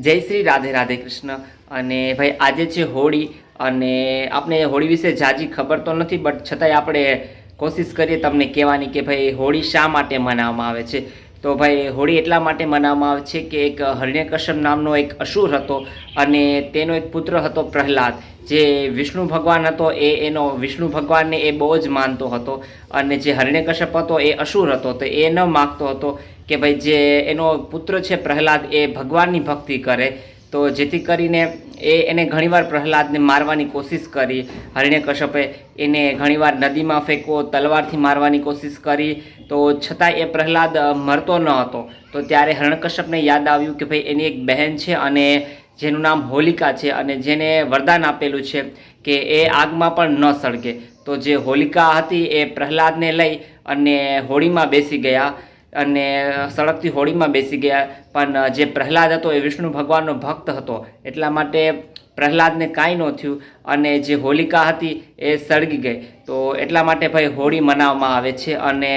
જય શ્રી રાધે રાધે કૃષ્ણ। અને ભાઈ આજે છે હોળી અને આપણે હોળી વિશે ઝાઝી ખબર તો નથી, બટ છતાંય આપણે કોશિશ કરીએ તમને કહેવાની કે ભાઈ હોળી શા માટે મનાવવામાં આવે છે। તો ભાઈ હોળી એટલા માટે મનાવવામાં આવે છે કે એક હિરણ્યકશ્યપ નામનો એક અસુર હતો અને તેનો એક પુત્ર હતો પ્રહલાદ, જે વિષ્ણુ ભગવાન હતો। એનો વિષ્ણુ ભગવાનને એ બહુ જ માનતો હતો અને જે હિરણ્યકશ્યપ હતો એ અસુર હતો, તો એ ન માગતો હતો કે ભાઈ જે એનો પુત્ર છે પ્રહલાદ એ ભગવાનની ભક્તિ કરે। તો જેથી કરીને એને ઘણીવાર પ્રહલાદને મારવાની કોશિશ કરી। હિરણ્યકશ્યપે એને ઘણીવાર નદીમાં ફેંકવો, તલવારથી મારવાની કોશિશ કરી, તો છતાં એ પ્રહલાદ મરતો ન હતો। તો ત્યારે હિરણ્યકશ્યપને યાદ આવ્યું કે ભાઈ એની એક બહેન છે અને જેનું નામ હોલિકા છે અને જેને વરદાન આપેલું છે કે એ આગમાં પણ ન સળગે। તો જે હોલિકા હતી એ પ્રહલાદને લઈ અને હોળીમાં બેસી ગયા અને સળગતી હોળીમાં બેસી ગયા। પણ જે પ્રહલાદ હતો એ વિષ્ણુ ભગવાનનો ભક્ત હતો, એટલા માટે પ્રહલાદને કાંઈ ન થયું અને જે હોલિકા હતી એ સળગી ગઈ। તો એટલા માટે ભાઈ હોળી મનાવવામાં આવે છે। અને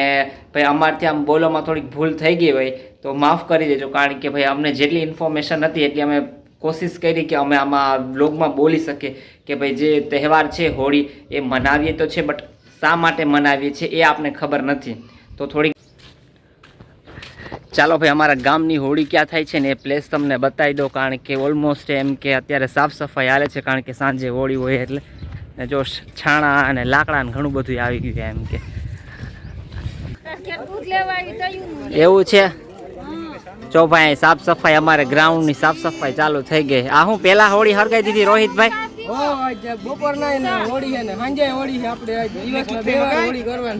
ભાઈ અમારથી આમ બોલવામાં થોડીક ભૂલ થઈ ગઈ હોય તો માફ કરી દેજો, કારણ કે ભાઈ અમને જેટલી ઇન્ફોર્મેશન હતી એટલી અમે કોશિશ કરી કે અમે આમાં બ્લોગમાં બોલી શકીએ કે ભાઈ જે તહેવાર છે હોળી એ મનાવીએ તો છે, બટ શા માટે મનાવીએ છીએ એ આપણને ખબર નથી। તો થોડીક ચાલો ભાઈ અમારા ગામની હોળી ક્યાં થાય છે ને એ પ્લેસ તમને બતાવી દો, કારણ કે ઓલમોસ્ટ એમ કે અત્યારે સાફ સફાઈ હાલે છે, કારણ કે સાંજે હોળી હોય એટલે જો છાણા અને લાકડા ને ઘણું બધું આવી ગયું એમ કે એવું છે। જો ભાઈ સાફ સફાઈ અમારે ગ્રાઉન્ડની સાફ સફાઈ ચાલુ થઈ ગઈ। આ હું પેલા હોળી હરગાઈ દીધી રોહિતભાઈ?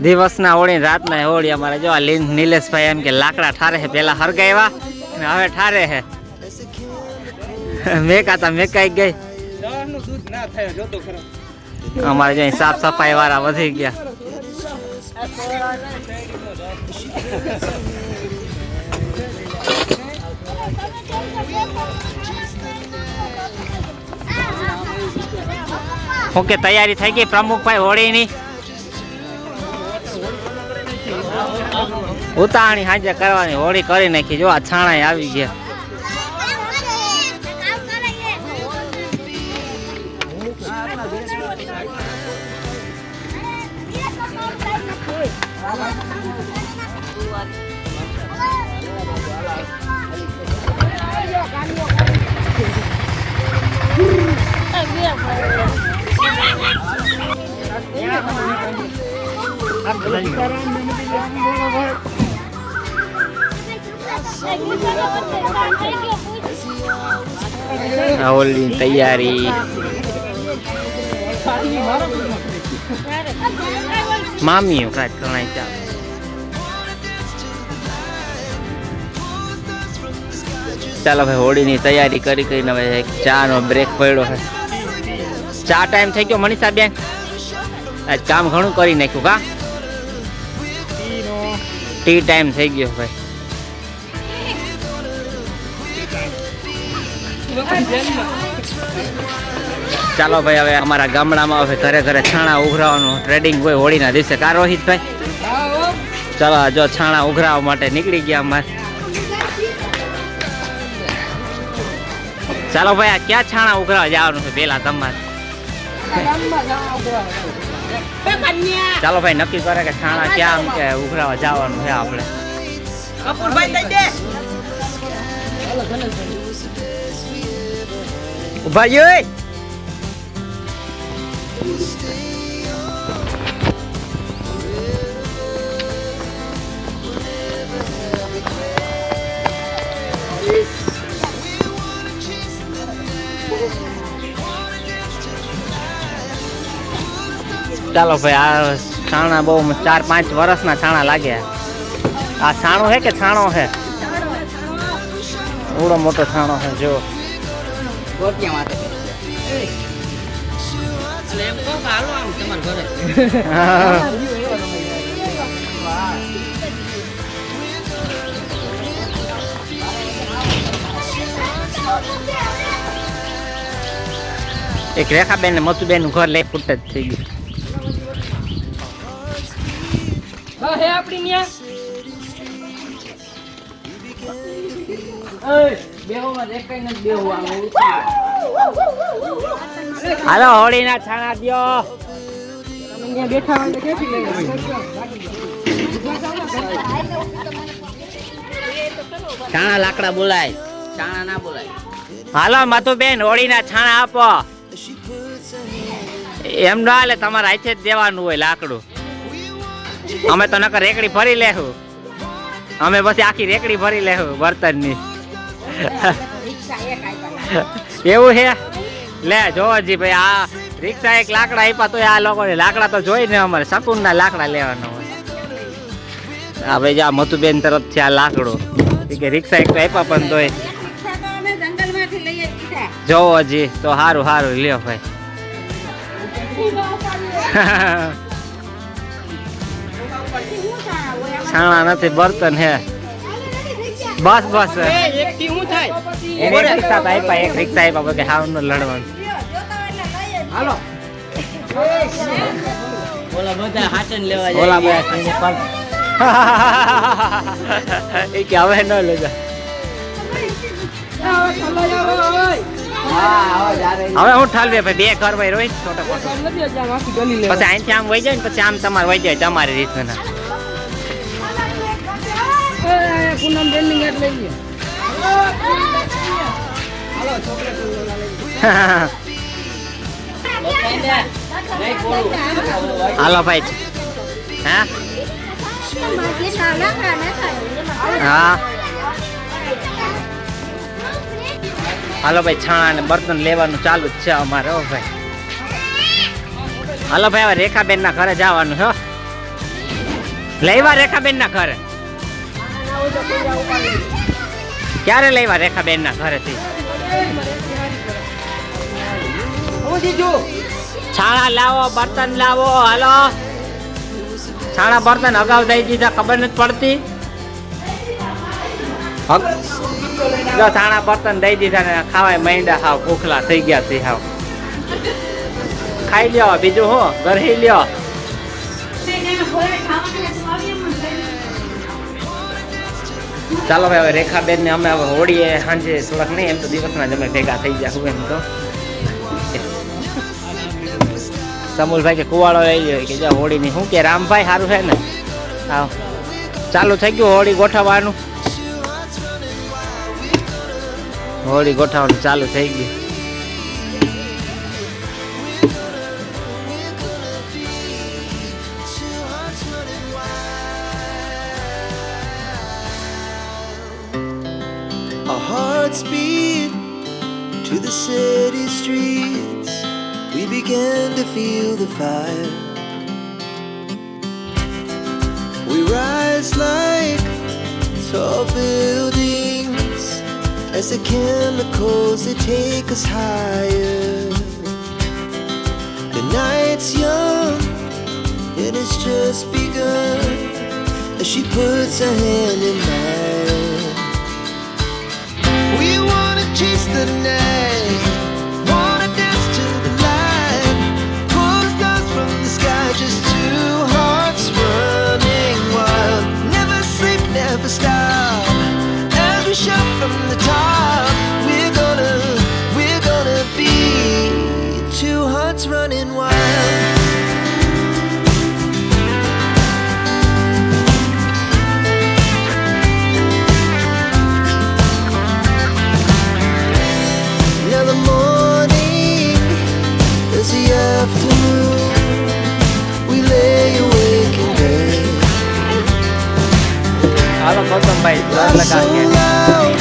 દિવસના હોળી રાતના હોળી અમારે જો નિલેશભાઈ એમ કે લાકડા ઠારે છે, પેલા હરગાવ્યા અને હવે ઠારે છે। મેકાતા મેકાઈ ગઈ અમારે જો સાફ સફાઈ વાળા વધી ગયા। ઓકે, તૈયારી થઈ ગઈ પ્રમુખભાઈ હોળીની? ઉતાવળી હાજર કરવાની, હોળી કરી નાખી। જો આ છાણા આવી ગયા। હોળીની તૈયારી મામીઓ કાંઈ ઘણા ચાલ। ચાલો ભાઈ હોળીની તૈયારી કરી કરીને હવે એક ચા નો બ્રેક પડ્યો છે। ચા ટાઈમ થઈ ગયો મનીષા બેન? આજ કામ ઘણું કરી નાખ્યું કા? ટી ટાઈમ થઈ ગયો ભાઈ। ચાલો ભાઈ હવે અમારા ગામડામાં હવે ઘરે ઘરે છાણા ઉઘરાવાનું ટ્રેડિંગ હોય હોળીના દિવસે કા રોહિતભાઈ? ચાલો જો છાણા ઉઘરાવવા માટે નીકળી ગયા અમારે। ચાલો ભાઈ આ ક્યાં છાણા ઉઘરાવા જવાનું છે પેલા તમારે? ચાલો ભાઈ નક્કી કરે કે છાણા ક્યાં કે ઉઘરાવા જવાનું છે આપણે। ભાઈ ચાલો ભાઈ આ છાણા બહુ 4-5 વર્ષના છાણા લાગ્યા। આ છાણું હે કે છાણો હે? એવડો મોટો છાણો છે જો। એક રેખાબેન ને મતુબેન નું ઘર લઈ ફૂટ જ થઈ ગયું। હે આપણી ન્યા હાલો હોળીના છાણા દ્યો. ચાણા લાકડા બોલાય, ચાણા ના બોલાય. હાલો મધુબેન હોળીના છાણા આપો. એમ ના હાલે, તમારે હાથે જ દેવાનું હોય લાકડું. અમે તો નકર રેકડી ભરી લેવું. અમે પછી આખી રેકડી ભરી લેવું બર્તનની. એવું છે? લે જોજી ભાઈ, આ રિક્ષા એક લાકડા આપ્યા તો આ લોકોને લાકડા તો જોઈ ને અમારે શકુનના લાકડા લેવાનો હોય. હા ભાઈ, જા મધુબેન તરફથી આ લાકડું કે રિક્ષા એક તો આપ્યા પણ તોય જોવો જી તો સારું સારું લ્યો ભાઈ. છાણા નથી, બર્તન હે. બસ બસ એને એક રિક્ષા તો આપ્યા, એક રિક્ષા આપ્યા કે હાવ નો લડવાનું. ઓલા બધા હાચન લેવા ઓલા જાય. એ કે હવે ન લેજા. હવે હું ઠાલવે ભાઈ, બે ઘર ભાઈ રોહિત છોટા મોટા. પછી અહીંથી આમ વહી જાય ને પછી આમ તમારે વહી જાય તમારી રીતના. હાલો ભાઈ. હા હા હાલો ભાઈ, છાણા ને બર્તન લેવાનું ચાલુ જ છે અમારે. હો ભાઈ, હાલો ભાઈ, હવે રેખાબેન ના ઘરે જવાનું છે. લેવા રેખાબેન ના ઘરે ક્યારે લેવા? રેખાબેન ના ઘરેથી છાણા લાવો, બર્તન લાવો. હાલો, છાણા બર્તન અગાઉ દઈ દીધા, ખબર નથી પડતી. જો છાણા બર્તન દઈ દીધા ને ખાવાય માંડ્યા, હાવ ભૂખલા થઈ ગયા છે. હાવ ખાઈ લ્યો, બીજું હું ગરહી લ્યો. ચાલો ભાઈ, હવે રેખાબેન ને અમે હવે હોળીએ સાંજે થોડાક નહીં, એમ તો દિવસના જ અમે ભેગા થઈ ગયા. હું એમ તો સમુલભાઈ કે કુવાડો લઈ ગયો કે જ્યાં હોળીની શું કે રામભાઈ સારું છે ને. હા, ચાલુ થઈ ગયું હોળી ગોઠવવાનું. હોળી ગોઠવવાનું ચાલુ થઈ ગયું. Our hearts beat to the city streets. We began to feel the fire. We rise like tall buildings as the chemicals they take us higher. The night's young and it's just begun as she puts her hand in mine. We wanna chase the night, wanna dance to the light, pull the stars from the sky, just two hearts running wild. Never sleep, never stop, as we shout from the top. We're gonna be two hearts running wild. Now the morning is the afternoon. We lay awake in bed. Hello Gautambhai, Laugh so લગા કે loud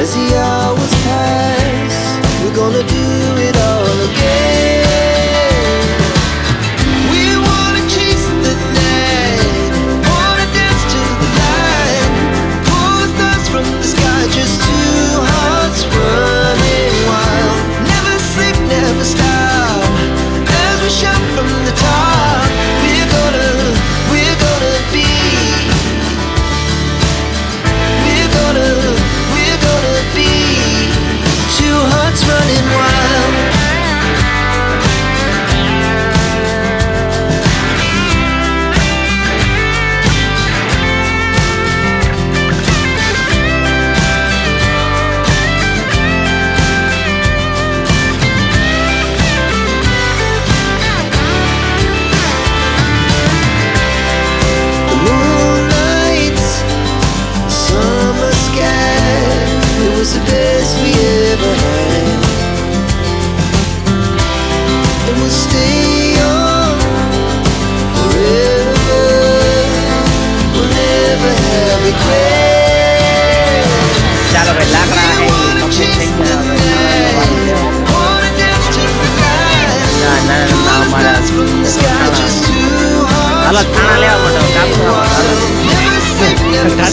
as the hours pass. We're gonna do it all again. We wanna chase the night, wanna dance to the light, pull the stars from the sky, just two hearts running wild. Never sleep, never stop, as we shout from the top. We're gonna be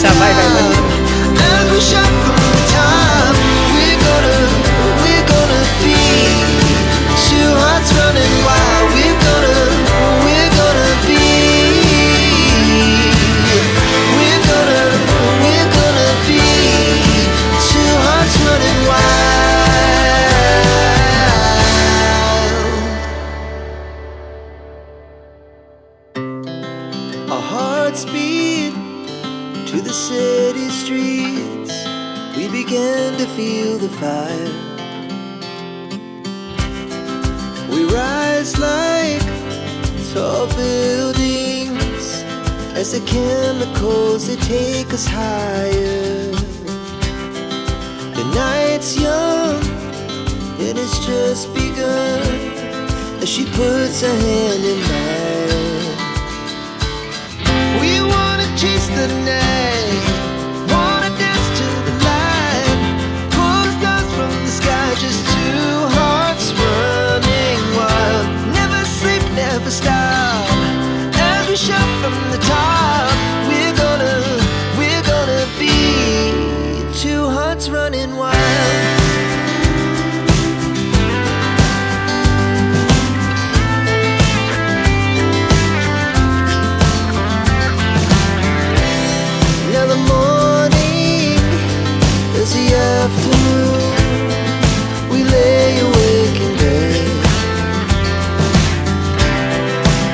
અચ્છા ભાઈ ભાઈ બસ. As we shout from the top, we're gonna be two hearts running wild. We're gonna be two hearts running wild. Our hearts beat to the city streets. We began to feel the fire. We rise like tall buildings as the chemicals they take us higher. The night's young and it's just begun as she puts her hand in mine. We wanna chase the night, wanna dance to the light, pull the stars from the sky, just two hearts running wild. Never sleep, never stop, as we shout from the top. We're gonna be two hearts running wild. Now the morning is the afternoon. We lay awake in bed.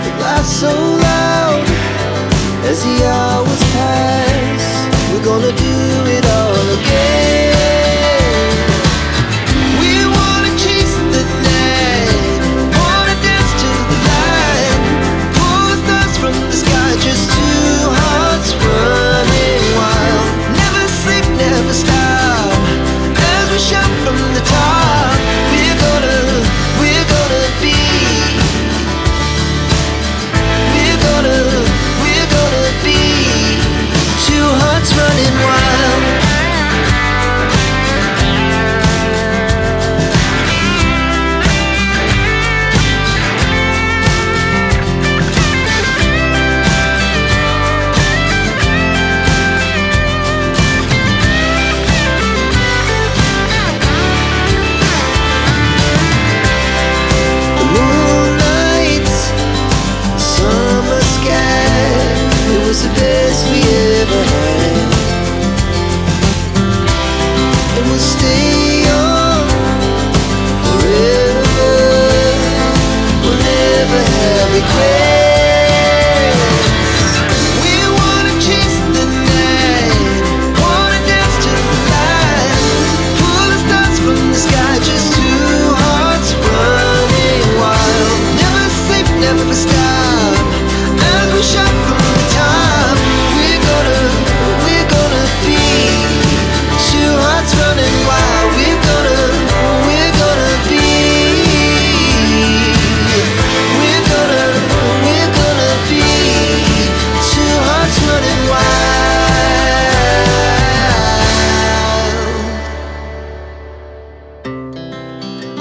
The laughs so loud as the hours pass. We're gonna do it all again. We wanna chase the night, wanna dance to the light, pull the stars from the sky, just two hearts running wild. Never sleep, never stop, as we shout from the top. We're gonna be two hearts running wild. The moonlight, summer sky, it was the best we ever had. And we'll stay young forever. We'll never have regrets. We wanna chase the night, wanna dance to the light, pull the stars from the sky, just two hearts running wild. Never sleep, never stop, as we shout from the top. We're gonna be two hearts running wild. We're gonna be two hearts running wild.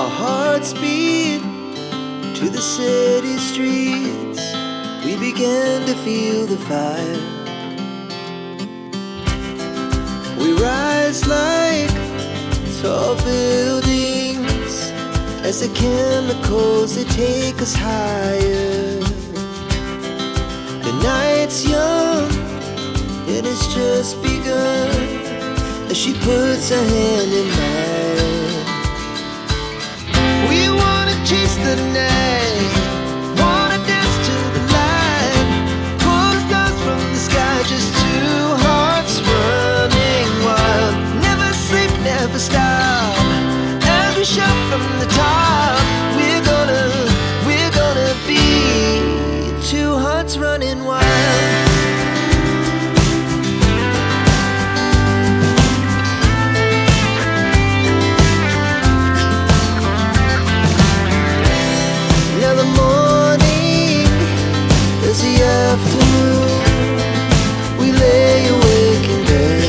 Our hearts beat to the city streets. We began to feel the fire. We rise like tall buildings as the chemicals they take us higher. The night's young and it's just begun as she puts her hand in mine. We wanna chase the night, wanna dance to the light, pull the stars from the sky, just two hearts running wild. Never sleep, never stop, as we shout from the top. We're gonna be two hearts running wild. Now the morning is the afternoon. We lay awake in bed.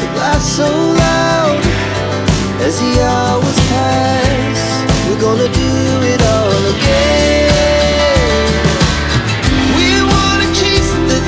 The laughs so loud as the hours pass. We're gonna do it all again. We wanna chase the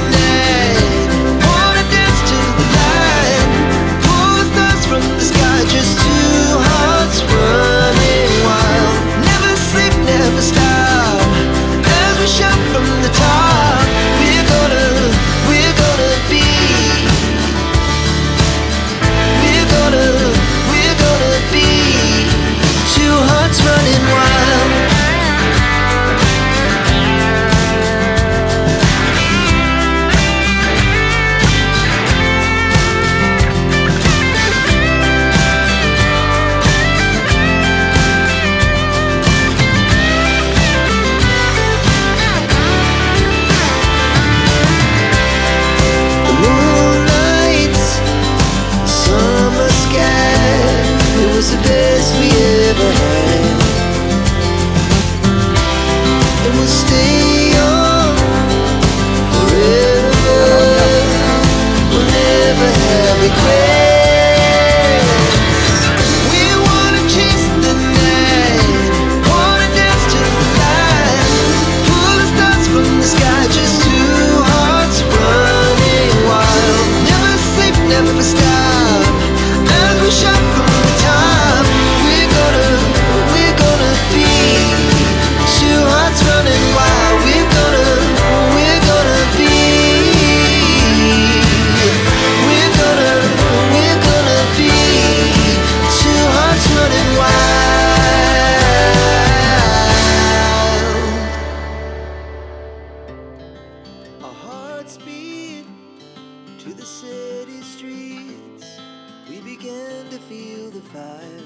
every craze. We wanna chase the night, wanna dance to the light, pull the stars from the sky, just two hearts running wild. Never sleep, never stop, as we shout from the top. We're gonna be two hearts running wild. We're gonna be. We're gonna be two hearts running wild. Our hearts beat to the city streets. We began to feel the fire.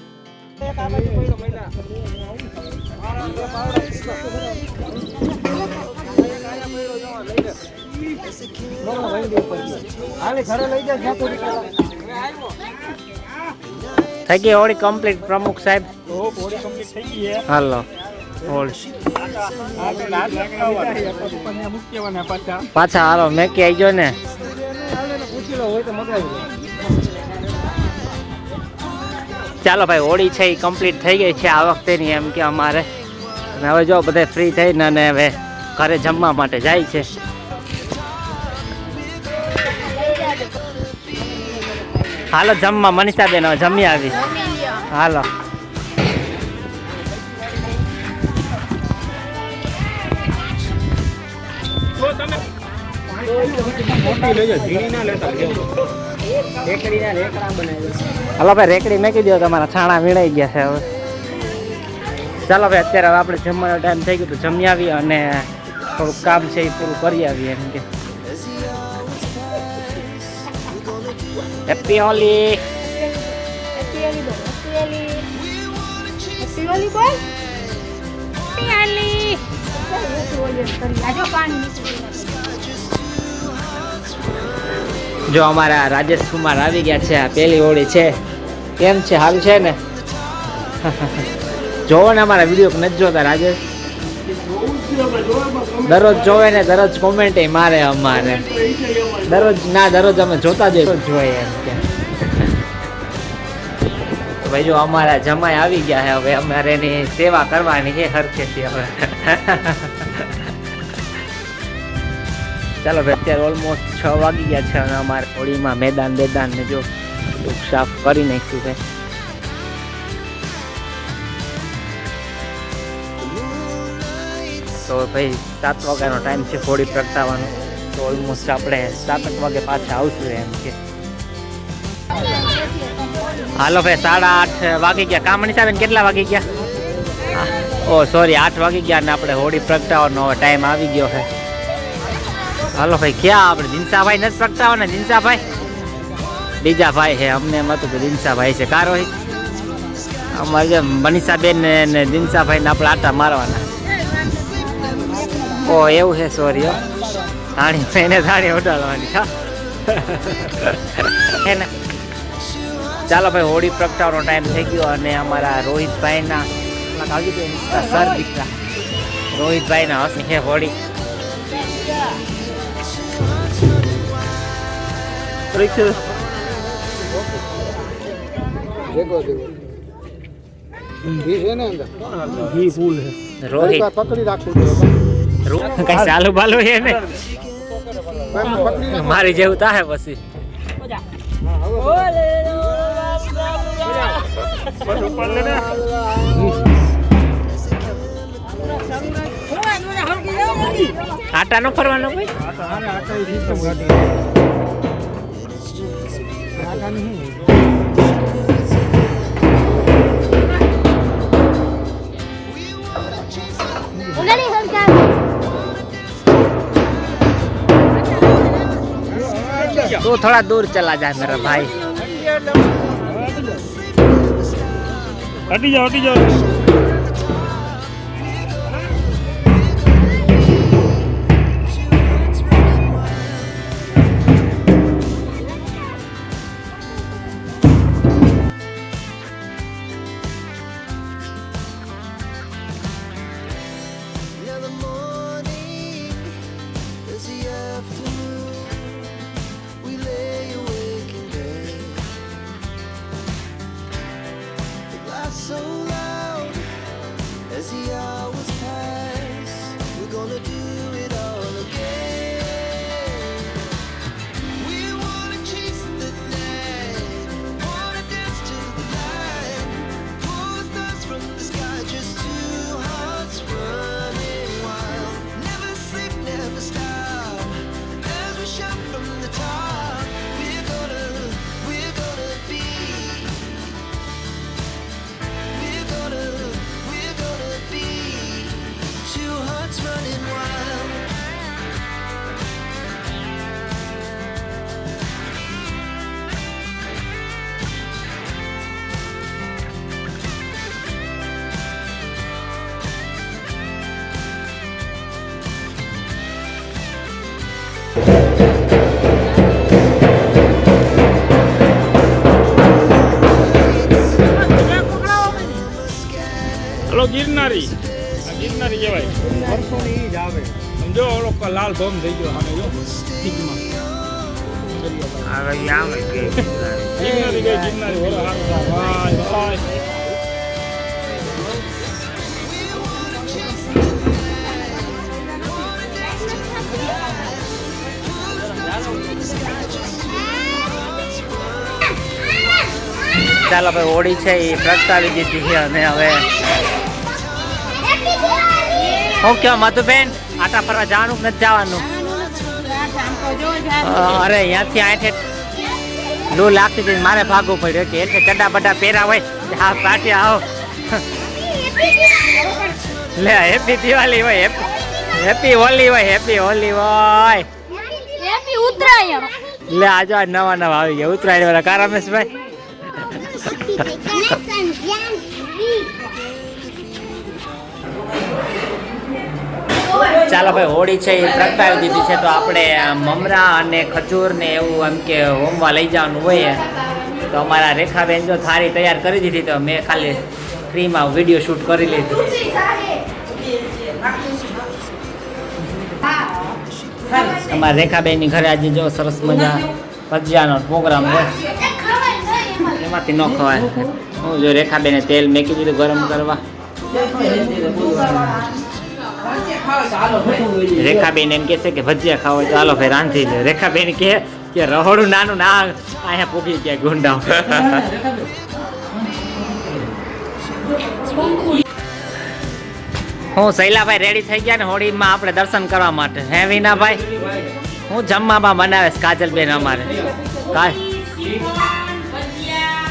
થઈ ગઈ Holi complete પ્રમુખ સાહેબ? હાલો હોળી પાછા હાલો મેકી આવી ગયો ને. ચાલો ભાઈ હોળી છે એ કમ્પ્લીટ થઈ ગઈ છે આ વખતેની એમ કે અમારે. અને હવે જો બધા ફ્રી થઈને અને હવે ઘરે જમવા માટે જાય છે. હાલો જમવા મનીષાબેન હવે જમી આવી. હાલો હાલો ભાઈ રેકડી મેકી દો, તમારા છાણા વીણાઈ ગયા છે હવે. ચાલો ભાઈ અત્યારે હવે આપણે જમવાનો ટાઈમ થઈ ગયો તો જમી આવીએ અને થોડુંક કામ છે એ પૂરું કરી આવીએ એમ કે. હેપી હોલી. જો અમારા રાજેશ કુમાર આવી ગયા છે. આ પહેલી હોળી છે. કેમ છે? સારું છે ને? જોવો ને અમારા વિડીયો નથી જોતા રાજેશ? દરરોજ જોવે ને દરરોજ કોમેન્ટ મારે અમારે. દરરોજ અમે જોતા જોઈએ એમ કે. ભાઈ જો અમારા જમાઈ આવી ગયા છે. હવે અમારે એની સેવા કરવાની છે હરખેથી હવે. ચાલો ભાઈ અત્યારે ઓલમોસ્ટ 6 વાગી ગયા છે અને અમારે હોળીમાં મેદાન ને જો સાફ કરી નાખ્યું છે. તો ભાઈ 7 વાગ્યાનો ટાઈમ છે હોળી પ્રગટાવવાનો. તો ઓલમોસ્ટ આપણે 7 વાગે પાછા આવશું એમ કે. હાલો ભાઈ 8:30 વાગી ગયા. કામણી સાહેબ કેટલા વાગી ગયા? ઓ સોરી 8 વાગી ગયા અને આપણે હોળી પ્રગટાવવાનો હવે ટાઈમ આવી ગયો છે. હાલો ભાઈ ક્યાં આપણે દિનસાભાઈ નથી પ્રગટાવવાના? દિનસાભાઈ બીજા ભાઈ છે. અમને એમ હતું કે દિનસાભાઈ છે. કારો અમારે જે મનીષાબેન ને દિનસાભાઈ ને આપણે આટા મારવાના. ઓ એવું છે સોરી હો. ધાણી ઉડાડવાની હે ને. ચાલો ભાઈ હોળી પ્રગટાવવાનો ટાઈમ થઈ ગયો અને અમારા રોહિતભાઈના સર દીકરા રોહિતભાઈના હસી છે હોળી. રોહિત કઈ ચાલુ બાલુ છે ને મારી જેવું થાય પછી. આટા નો ફરવાનો ભાઈ. तो थोड़ा दूर चला जाए मेरा भाई. हटी जाओ. ગિરનારી આ ગિરનારી કહેવાય વર્ષોની જ આવે સમજો ઓલો લાલ ધોમ થઈ ગયો સામે જો ઠીકમાં ગિરનારી ગઈ ગિરનારી ઓલો હારું ભાઈ ભાઈ ચાલો ભાઈ હોળી છે એ પ્રગટાવી દીધી છે અને હવે હું કયો મધુબેન આટા ફરવા જવાનું કે નથી જવાનું? અરે અહીંયાથી આઠે લૂ લાગતી હતી મારે ભાગવું પડ્યું કે એટલે ચડ્ડા બડા પહેરા હોય હા પાટી આવો લે હેપી દિવાળી હોય હેપી હોલી હોય હેપી હોલી હોય હેપી ઉત્તરાયણ લે આજો આ નવા નવા આવી ગયા ઉત્તરાયણ વાળા કા રમેશભાઈ ચાલો ભાઈ હોળી છે એ પ્રગટાવી દીધી છે તો આપણે મમરા અને ખજૂર ને એવું એમ કે હોમવા લઈ જવાનું હોય તો અમારા રેખાબેન જો થાળી તૈયાર કરી દીધી તો મેં ખાલી ફ્રીમાં વિડીયો શૂટ કરી લીધું. અમારા રેખાબેનની ઘરે આજે જો સરસ મજા ભજીયાનો પ્રોગ્રામ હોય એમાંથી ન ખવાય. હું જો રેખાબેને તેલ મેકી દીધું ગરમ કરવા. રેખાબેન એમ કે છે કે ભજીયા ખાવ તો હાલો ભાઈ રાંધી લે. રેખાબેન કે રહોડું નાનું ના અહીંયા પૂકી ગયા ગુંડા. હું શૈલાભાઈ રેડી થઈ ગયા ને હોળીમાં આપણે દર્શન કરવા માટે હે વિનાભાઈ? હું જમવામાં બનાવે કાજલબેન અમારે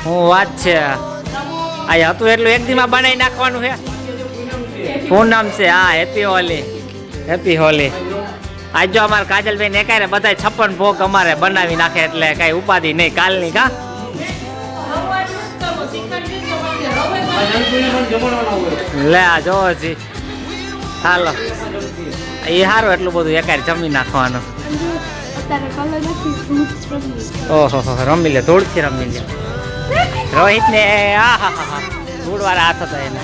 હું વાત છે આ હતું એટલું એક દીમાં બનાવી નાખવાનું છે. પૂનમ છે હા હેપી હોલી હેપી હોલી. આજ જો અમારે કાજલબેન એકાય બધા 56 ભોગ અમારે બનાવી નાખે એટલે કઈ ઉપાધિ નહીં કાલની કા. લે આ જો જી હાલો એ સારું એટલું બધું એકાય જમી નાખવાનું. ઓહો રમી લે ધૂળથી રમી લે. રોહિત ને હા હા હા હા ધૂળ વાળા હાથ હતા એને.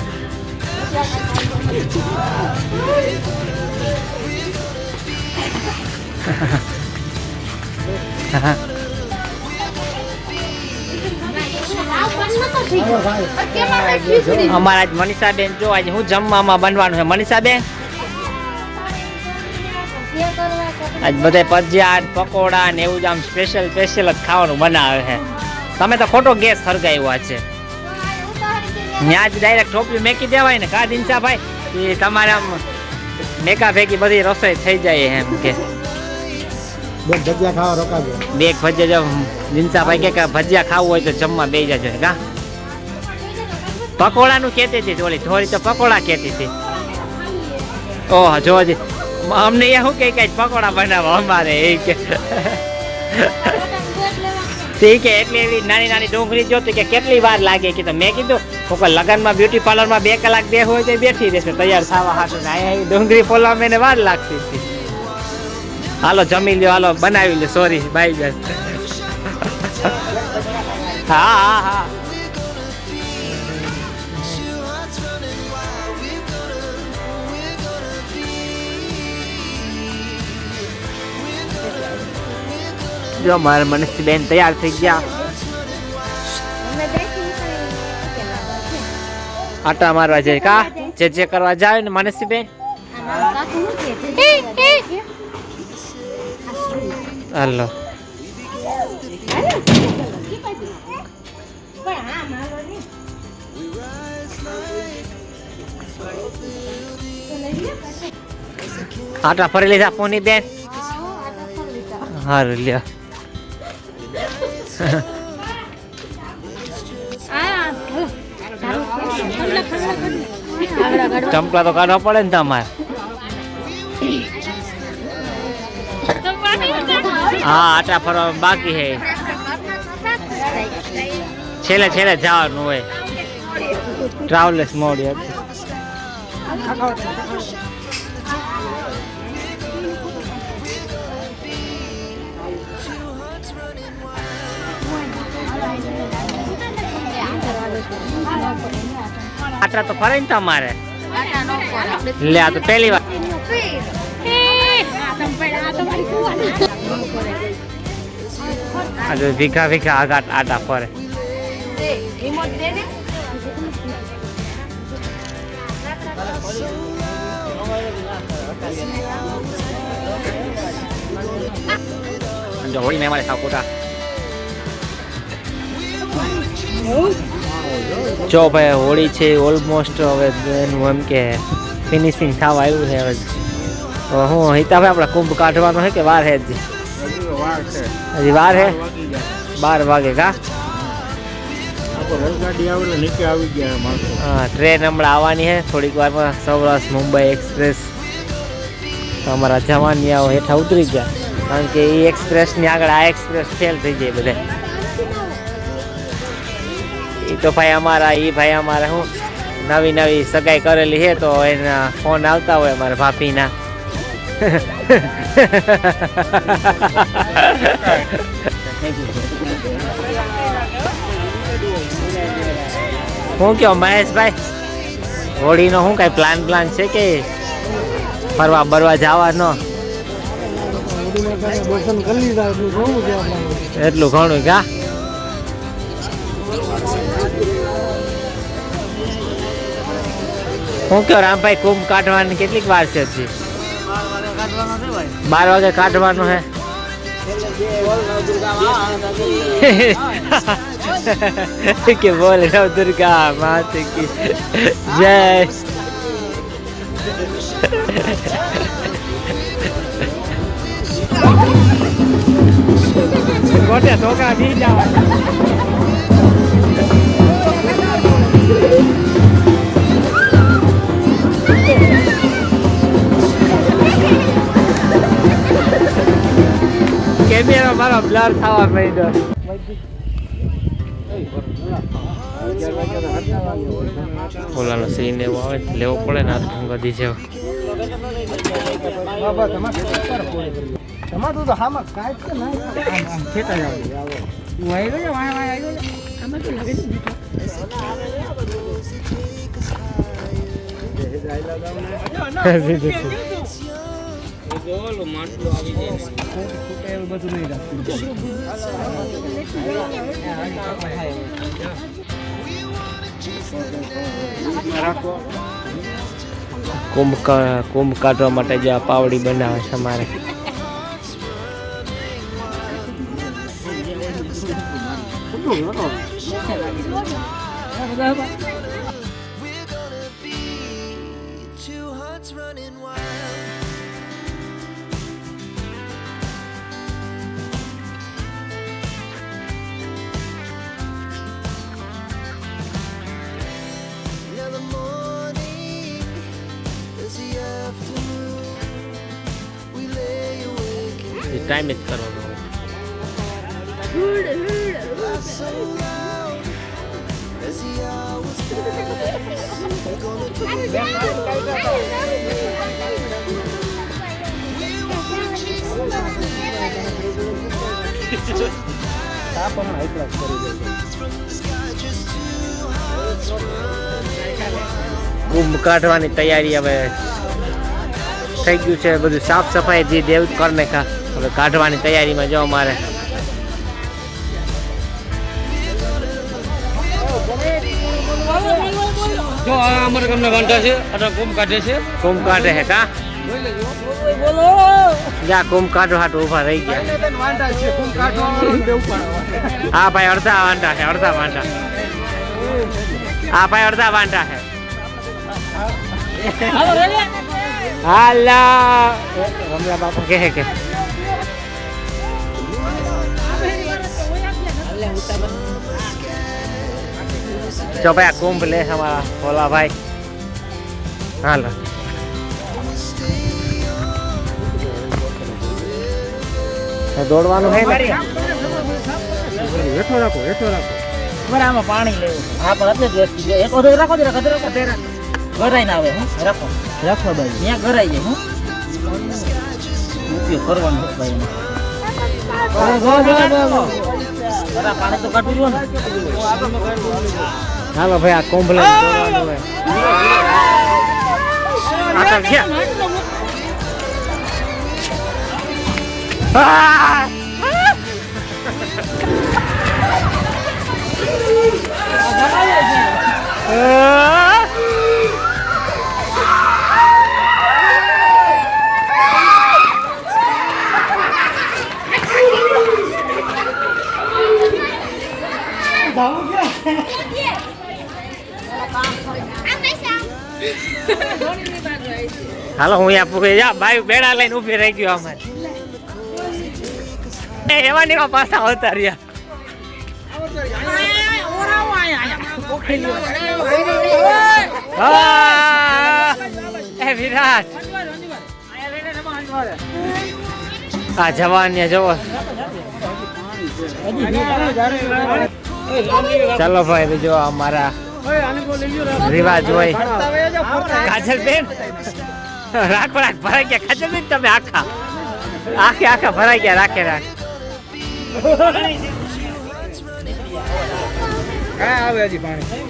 અમારા આજ મનીષાબેન જો આજે હું જમવામાં બનવાનું છે મનીષાબેન? આજ બધા ભજીયા પકોડા ને એવું જ આમ સ્પેશિયલ જ ખાવાનું બનાવે છે. તમે તો ખોટો ગેસ સળગાવ્યો છે. ત્યાં જ ડાયરેક્ટ ટોપી મેકી દેવાય ને કા દિનસાભાઈ એ તમારે આમ મેકા ભેગી બધી રસોઈ થઈ જાય એમ કે ભજીયા ખાવા રોકાજો. બે ભજીયા જો દિનસાભાઈ કે ભજીયા ખાવું હોય તો જમવા બેસી જજો કા. પકોડાનું કહેતી હતી થોડી તો પકોડા કહેતી હતી. ઓહ જોજી અમને એ શું કે પકોડા બનાવવા અમારે એ કે ઠીક છે. એટલી એવી નાની નાની ડુંગળી જોતી કે કેટલી વાર લાગે કે મેં કીધું લગ્નમાં બ્યુટી પાર્લરમાં 2 કલાક બેઠું હોય તો બેઠી રહેશે તૈયાર થવા હાટું. ડુંગળી ફોલવામાં એને વાર લાગતી હતી. હાલો જમી લ્યો હાલો બનાવી લ્યો સોરી ભાઈ બેન. હા હા હા જો મારે મનીષબેન તૈયાર થઈ ગયા. આટા મારવા જાય કા જે કરવા જાય ને મનીષબેન. હાલો આટા ફરી લીધા પોની બેન? હારું લ્યો. ચંપલા તો કાઢવા પડે ને તમારે. હા આટા ફરવા બાકી છે છેલ્લે જવાનું હોય ટ્રાવેલર્સ મોડ. આટા તો ફરે ને તમારે લે આ તો પહેલી વાર આ જો ભીખા ભીખા આઘાત આટા ફરે જો હોળી મેં મારે સાકોટા જો ભાઈ હોળી છે ઓલમોસ્ટ હવે એનું એમ કે ફિનિશિંગ થવા આવ્યું છે હવે તો હું હિતાભાઈ આપણે કુંભ કાઢવાનો છે કે વાર હે હજી વાર હે 12 વાગે કા હા ટ્રેન હમણાં આવવાની છે થોડીક વારમાં સૌરાષ્ટ્ર મુંબઈ એક્સપ્રેસ તો અમારા જવાની આવો હેઠા ઉતરી ગયા કારણ કે એ એક્સપ્રેસની આગળ આ એક્સપ્રેસ ફેલ થઈ જાય બધા એ તો ભાઈ અમારા હું નવી સગાઈ કરેલી છે તો એના ફોન આવતા હોય અમારા ભાભીના હું કયો મહેશભાઈ હોળીનો શું કઈ પ્લાન છે કે ફરવા બરવા જવાનો એટલું ઘણું કા હું કયો રામભાઈ કુંભ કાઢવાની કેટલીક વાર છે હજી 12 વાગે કાઢવાનું હે કે બોલ નવ દુર્ગા માત કી જય ગોટે છોકરા બી જાવ કેમેરા મારો બ્લર થવા માંડ્યો ઓલાનો સીન એવો આવે લેવો પડે ને આ ગદી જેવો ટમાટું તો હામાં કાંઈ છે ને આમ ખેતા જાવ હું આવી ગયો વાય આવી ગયો આમાં તો લાગે કુંભ કાઢવા માટે જે આ પાવડી બનાવે છે અમારે We're gonna be two hearts running wild. Now the morning is the afternoon. We lay awake and time જ કરવાનો laugh so loud as the hours pass. We're gonna do it. We wanna chase the from the sky, just two hearts running wild. Kumbh કાઢવાની તૈયારી હવે થઈ ગયું છે બધું સાફ સફાઈ જે દેવ કરને હવે કાઢવાની તૈયારીમાં જો અમારે જો અમારા ગામના વાંઢા છે અને કુંભ કાઢે છે કુંભ કાઢે હે કા જા કુંભ કાઢવા હાટુ ઊભા રહી ગયા હા ભાઈ અડધા વાંઢા છે અડધા વાંઢા હા ભાઈ અડધા વાંઢા છે હાલા રમલા બાપા કહે કે જો ભાઈ આ કુંભ લે અમારા ભોલા ભાઈ હાલો દોડવાનું છે ને હેઠો રાખો આમાં પાણી લેવું હા પણ એટલે જ એક ઓધો રાખો ગરાઈ ના આવે હું રાખો ભાઈ ત્યાં ગરાઈ જાય હું ઉપયોગ કરવાનો ભાઈ પાણી તો કાઢવું જોઈએ ને હાલો ભાઈ આ કુંભ લઈને દોડવાનું હોય આ તો ક્યાં? આ! હાલો હું અહીંયા પૂરી જા ભાઈ બેડા લઈને ઊભી રહી ગયો અમારે એમાં ને પાછા આવતા રહ્યા એ વિરાટ આ જવાન ને જવો ચાલો ભાઈ બીજો અમારા રિવાજ હોય કાજલ બેન રાખો રાખ ભરાઈ ગયા કાજલ બેન તમે આખા ભરાઈ ગયા રાખે રાખ આવે હજી પાણી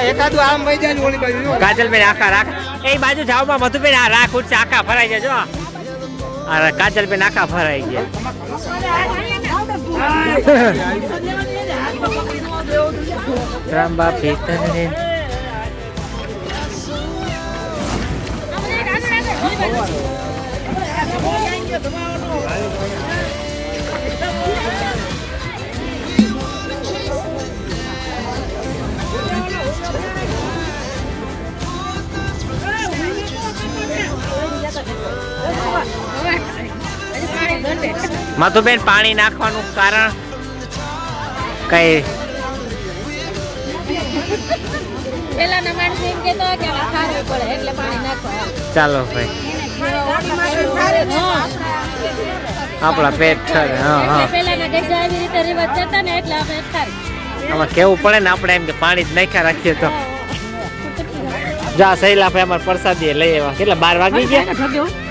એકાદું આમ વહી જાય ઓલી બાજુ કાજલ બેન આખા રાખ એ બાજુ જાવમાં મધુબેન આ રાખ ઉઠશે આખા ભરાઈ જાય જો આ કાજલ બેન આખા ભરાઈ ગયા ત્રાંબા પીતર મધુબેન પાણી નાખવાનું કારણ કઈ પેલાના માણસો એમ કહેતા હોય કે આ ખારું પડે એટલે પાણી નાખો. ચાલો ભાઈ આપણા પેટ ઠરે હા હા એટલે પેલાના ગઢા આવી રીતે રિવાજ જતા ને એટલે આપણે ઠાર આમાં કેવું પડે ને આપણે એમ કે પાણી જ નાખ્યા રાખીએ તો જા સહેલા ભાઈ અમારે પ્રસાદી લઈ આવ્યા કેટલા 12 વાગી ગયા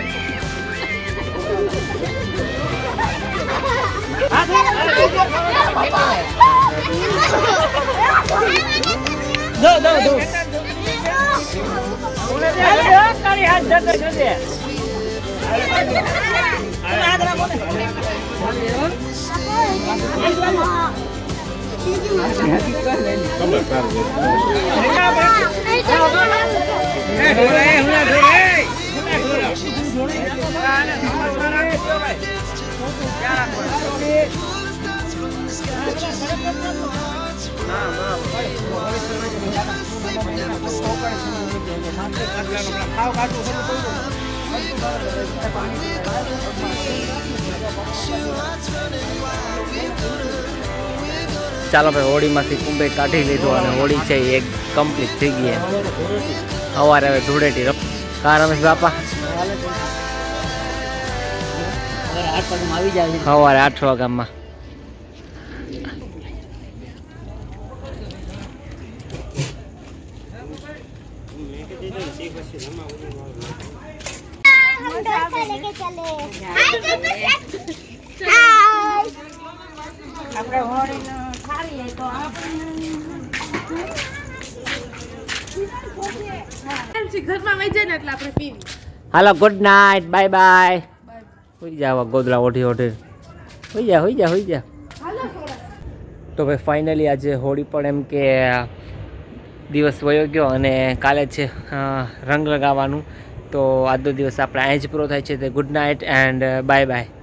ચાલો ભાઈ હોળીમાંથી કુંભે કાઢી લીધું અને હોળી છે એ એક કમ્પ્લીટ થઈ ગઈ સવારે હવે ધૂળેટી કા રમેશ બાપા સવારે 8 વાગ્યામાં હાલો ગુડ નાઇટ બાય બાય હોઈ જાવ ગોદડા ઓઢી હોઈ જા તો ભાઈ ફાઇનલી આજે હોળી પણ એમ કે દિવસ વયો ગયો અને કાલે છે રંગ લગાવવાનું તો આજનો દિવસ આપણે અહીં જ પૂરો થાય છે તે good night and bye bye